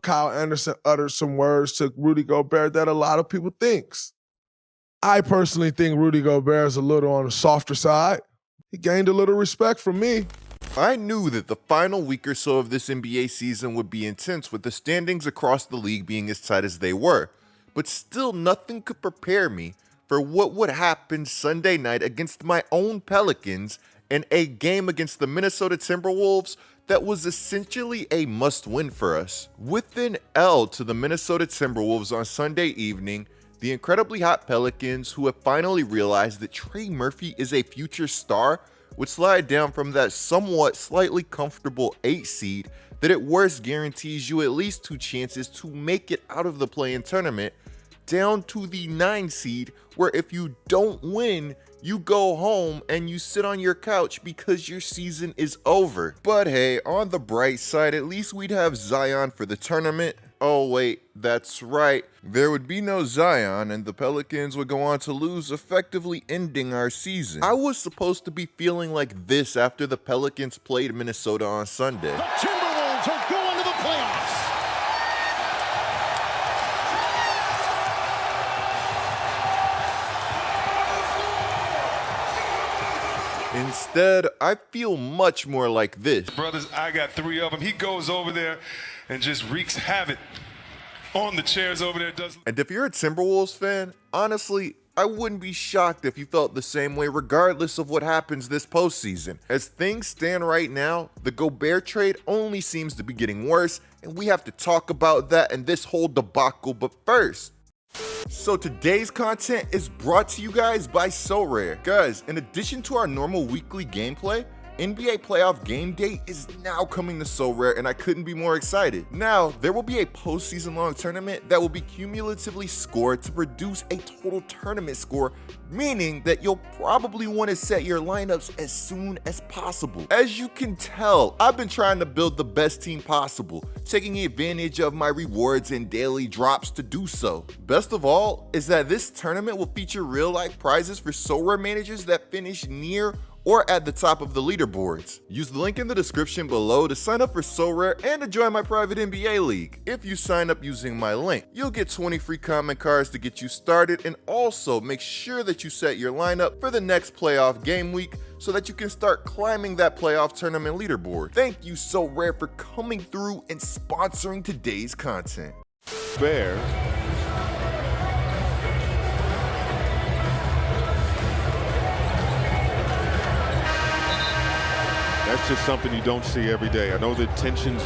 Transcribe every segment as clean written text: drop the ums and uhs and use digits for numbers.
Kyle Anderson uttered some words to Rudy Gobert that a lot of people thinks. I personally think Rudy Gobert is a little on the softer side. He gained a little respect from me. I knew that the final week or so of this NBA season would be intense with the standings across the league being as tight as they were, but still nothing could prepare me for what would happen Sunday night against my own Pelicans in a game against the Minnesota Timberwolves that was essentially a must-win for us. With an L to the Minnesota Timberwolves on Sunday evening, the incredibly hot Pelicans, who have finally realized that Trey Murphy is a future star, would slide down from that somewhat slightly comfortable 8 seed that at worst guarantees you at least 2 chances to make it out of the play-in tournament, down to the 9 seed where if you don't win, you go home and you sit on your couch because your season is over. But hey, on the bright side, at least we'd have Zion for the tournament. Oh wait, that's right. There would be no Zion and the Pelicans would go on to lose, effectively ending our season. I was supposed to be feeling like this after the Pelicans played Minnesota on Sunday. The Timberwolves are going to the playoffs. Instead, I feel much more like this. Brothers, I got 3 of them. He goes over there and just wreaks havoc on the chairs over there. And if you're a Timberwolves fan, honestly, I wouldn't be shocked if you felt the same way regardless of what happens this postseason. As things stand right now, the Gobert trade only seems to be getting worse, and we have to talk about that and this whole debacle. But first, so today's content is brought to you guys by SoRare. Guys, in addition to our normal weekly gameplay, NBA playoff game day is now coming to SoRare, and I couldn't be more excited. Now, there will be a postseason long tournament that will be cumulatively scored to produce a total tournament score, meaning that you'll probably want to set your lineups as soon as possible. As you can tell, I've been trying to build the best team possible, taking advantage of my rewards and daily drops to do so. Best of all is that this tournament will feature real-life prizes for SoRare managers that finish near or at the top of the leaderboards. Use the link in the description below to sign up for SoRare and to join my private NBA league. If you sign up using my link, you'll get 20 free comment cards to get you started, and also make sure that you set your lineup for the next playoff game week so that you can start climbing that playoff tournament leaderboard. Thank you SoRare for coming through and sponsoring today's content. Bear. That's just something you don't see every day. I know the tensions.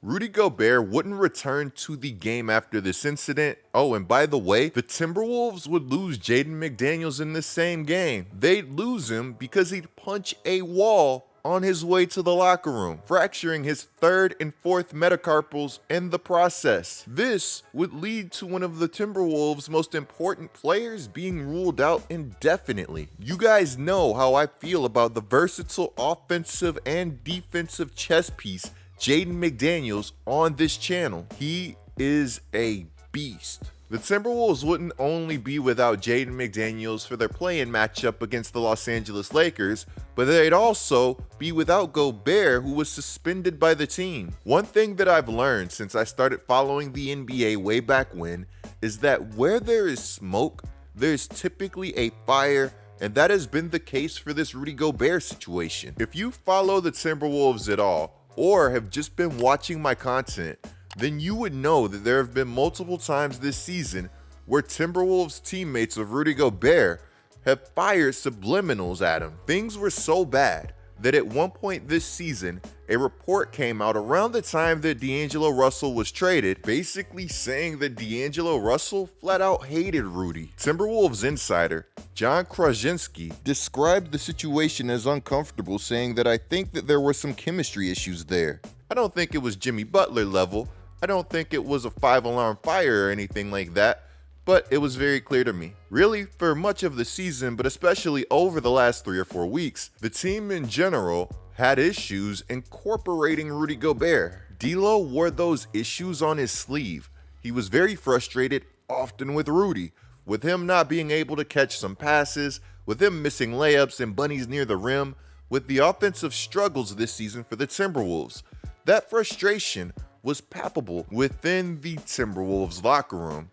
Rudy Gobert wouldn't return to the game after this incident. Oh, and by the way, the Timberwolves would lose Jaden McDaniels in this same game. They'd lose him because he'd punch a wall on his way to the locker room, fracturing his 3rd and 4th metacarpals in the process. This would lead to one of the Timberwolves' most important players being ruled out indefinitely. You guys know how I feel about the versatile offensive and defensive chess piece Jaden McDaniels on this channel. He is a beast. The Timberwolves wouldn't only be without Jaden McDaniels for their play-in matchup against the Los Angeles Lakers, but they'd also be without Gobert, who was suspended by the team. One thing that I've learned since I started following the NBA way back when is that where there is smoke, there's typically a fire, and that has been the case for this Rudy Gobert situation. If you follow the Timberwolves at all, or have just been watching my content, then you would know that there have been multiple times this season where Timberwolves teammates of Rudy Gobert have fired subliminals at him. Things were so bad that at one point this season, a report came out around the time that D'Angelo Russell was traded, basically saying that D'Angelo Russell flat out hated Rudy. Timberwolves insider John Krasinski described the situation as uncomfortable, saying that I think that there were some chemistry issues there. I don't think it was Jimmy Butler level. I don't think it was a 5-alarm fire or anything like that, but it was very clear to me. Really, for much of the season, but especially over the last 3 or 4 weeks, the team in general had issues incorporating Rudy Gobert. D'Lo wore those issues on his sleeve. He was very frustrated, often with Rudy, with him not being able to catch some passes, with him missing layups and bunnies near the rim, with the offensive struggles this season for the Timberwolves. That frustration was palpable within the Timberwolves locker room.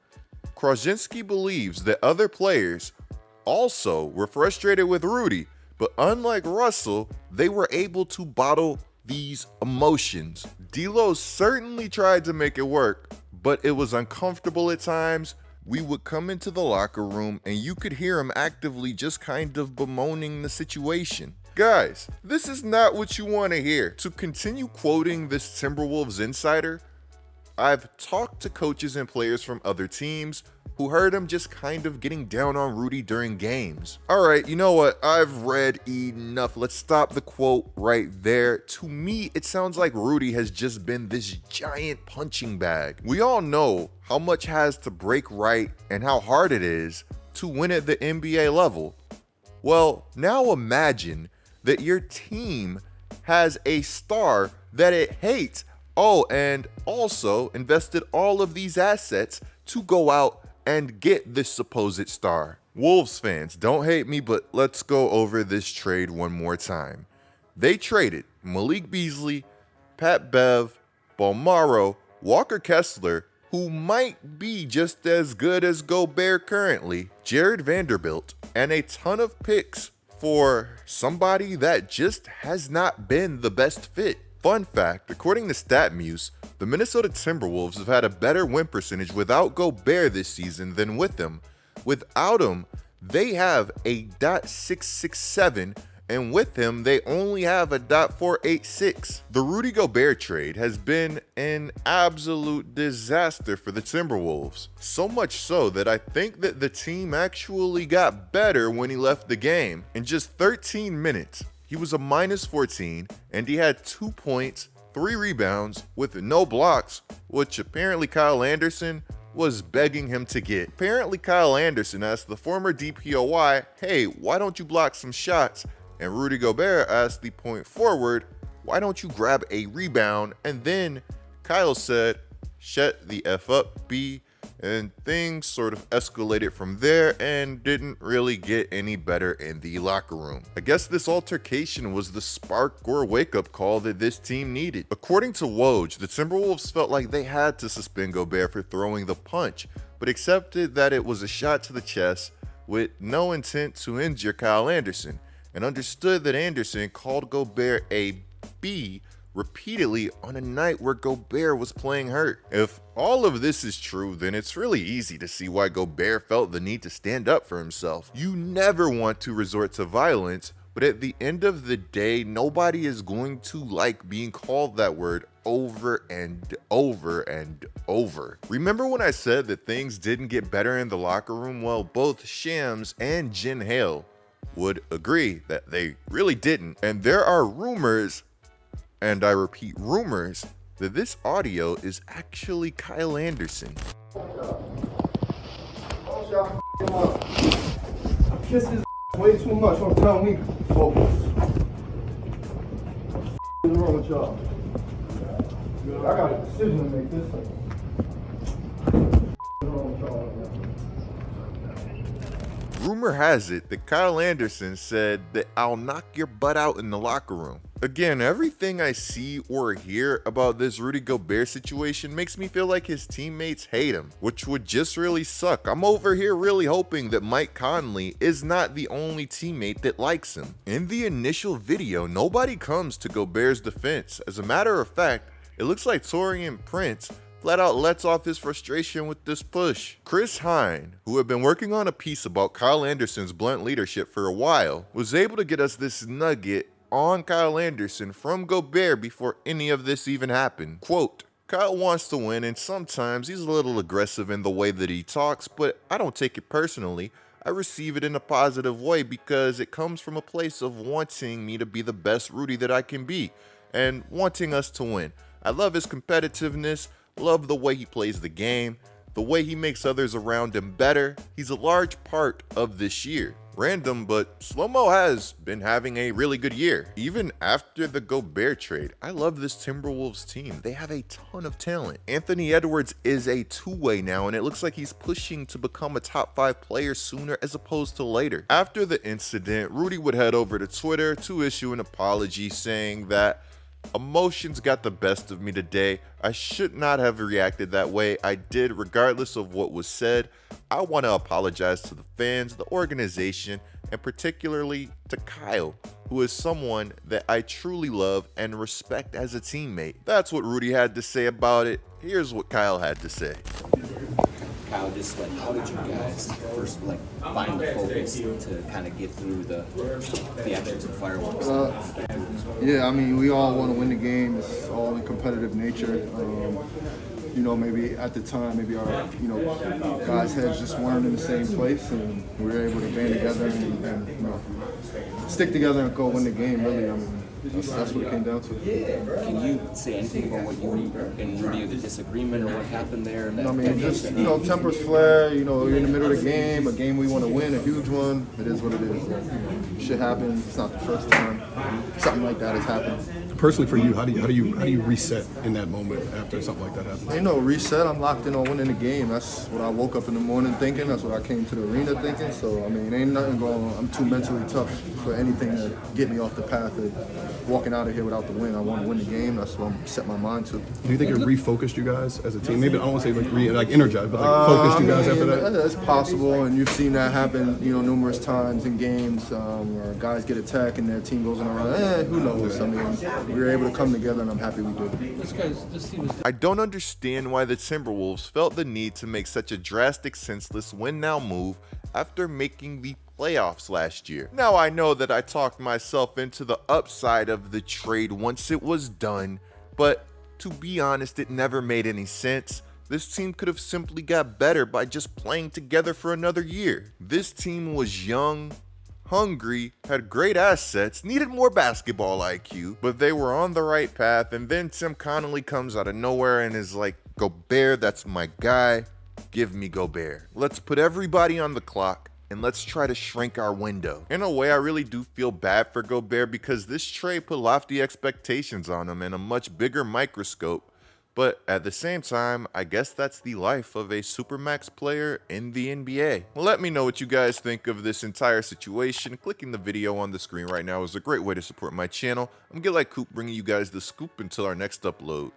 Krasinski believes that other players also were frustrated with Rudy, but unlike Russell, they were able to bottle these emotions. D'Lo certainly tried to make it work, but it was uncomfortable at times. We would come into the locker room and you could hear him actively just kind of bemoaning the situation. Guys, this is not what you want to hear. To continue quoting this Timberwolves insider, I've talked to coaches and players from other teams who heard him just kind of getting down on Rudy during games. All right, you know what? I've read enough. Let's stop the quote right there. To me, it sounds like Rudy has just been this giant punching bag. We all know how much has to break right and how hard it is to win at the NBA level. Well, now imagine that your team has a star that it hates. Oh, and also invested all of these assets to go out and get this supposed star. Wolves fans, don't hate me, but let's go over this trade one more time. They traded Malik Beasley, Pat Bev, Bolmaro, Walker Kessler, who might be just as good as Gobert currently, Jared Vanderbilt, and a ton of picks for somebody that just has not been the best fit. Fun fact, according to StatMuse, the Minnesota Timberwolves have had a better win percentage without Gobert this season than with him. Without him, they have a .667, and with him, they only have a .486. The Rudy Gobert trade has been an absolute disaster for the Timberwolves. So much so that I think that the team actually got better when he left the game. In just 13 minutes, he was a -14, and he had 2 points, 3 rebounds with no blocks, which apparently Kyle Anderson was begging him to get. Apparently Kyle Anderson asked the former DPOY, hey, why don't you block some shots? And Rudy Gobert asked the point forward, why don't you grab a rebound? And then Kyle said, shut the F up, B. And things sort of escalated from there and didn't really get any better in the locker room. I guess this altercation was the spark or wake-up call that this team needed. According to Woj, the Timberwolves felt like they had to suspend Gobert for throwing the punch, but accepted that it was a shot to the chest with no intent to injure Kyle Anderson, and understood that Anderson called Gobert a B repeatedly on a night where Gobert was playing hurt. If all of this is true, then it's really easy to see why Gobert felt the need to stand up for himself. You never want to resort to violence, but at the end of the day, nobody is going to like being called that word over and over and over. Remember when I said that things didn't get better in the locker room? Well, both Shams and Jen Hale would agree that they really didn't. And there are rumors, and I repeat rumors, that this audio is actually Kyle Anderson. Kiss his way too much. Don't tell me focus. What's wrong with y'all? I got a decision to make this thing. What's wrong with y'all? Rumor has it that Kyle Anderson said that I'll knock your butt out in the locker room. Again, everything I see or hear about this Rudy Gobert situation makes me feel like his teammates hate him, which would just really suck. I'm over here really hoping that Mike Conley is not the only teammate that likes him. In the initial video, nobody comes to Gobert's defense. As a matter of fact, it looks like Taurean Prince flat out lets off his frustration with this push. Chris Hine, who had been working on a piece about Kyle Anderson's blunt leadership for a while, was able to get us this nugget on Kyle Anderson from Gobert before any of this even happened. Quote, Kyle wants to win and sometimes he's a little aggressive in the way that he talks, but I don't take it personally. I receive it in a positive way because it comes from a place of wanting me to be the best Rudy that I can be and wanting us to win. I love his competitiveness. Love the way he plays the game, the way he makes others around him better. He's a large part of this year. Random, but Slow-Mo has been having a really good year. Even after the Gobert trade, I love this Timberwolves team. They have a ton of talent. Anthony Edwards is a two-way now, and it looks like he's pushing to become a top 5 player sooner as opposed to later. After the incident, Rudy would head over to Twitter to issue an apology saying that Emotions got the best of me today. I should not have reacted that way. I did, regardless of what was said. I want to apologize to the fans, the organization, and particularly to Kyle, who is someone that I truly love and respect as a teammate. That's what Rudy had to say about it. Here's what Kyle had to say. Kyle, just like, how did you guys first like find the focus to kind of get through the actions and fireworks? Yeah, I mean, we all want to win the game. It's all in competitive nature. You know, maybe at the time, maybe our, you know, guys' heads just weren't in the same place, and we were able to band together and you know, stick together and go win the game. Really, I mean, that's what it came down to. Can you say anything about what you and Rudy, the disagreement or what happened there? I mean, just, you know, tempers flare. You know, you're in the middle of the game, a game we want to win, a huge one. It is what it is. You know, shit happens. It's not the first time something like that has happened. Personally, for you, how do you reset in that moment after something like that happens? Ain't no reset. I'm locked in on winning the game. That's what I woke up in the morning thinking. That's what I came to the arena thinking. So I mean, ain't nothing going on. I'm too mentally tough for anything to get me off the path of walking out of here without the win. I want to win the game. That's what I'm set my mind to. Do you think it refocused you guys as a team? Maybe I don't want to say like energized, but like focused you guys after that? It's possible, and you've seen that happen, you know, numerous times in games where guys get attacked and their team goes on a run. Who knows? I mean, we were able to come together, and I'm happy we did. I don't understand why the Timberwolves felt the need to make such a drastic, senseless win-now move after making the playoffs last year. Now I know that I talked myself into the upside of the trade once it was done, but to be honest, it never made any sense. This team could have simply got better by just playing together for another year. This team was young, hungry, had great assets, needed more basketball IQ, but they were on the right path, and then Tim Connolly comes out of nowhere and is like, Gobert, that's my guy, give me Gobert. Let's put everybody on the clock, and let's try to shrink our window. In a way, I really do feel bad for Gobert because this trade put lofty expectations on him and a much bigger microscope. But at the same time, I guess that's the life of a Supermax player in the NBA. Let me know what you guys think of this entire situation. Clicking the video on the screen right now is a great way to support my channel. I'm GetLikeCoop, bringing you guys the scoop until our next upload.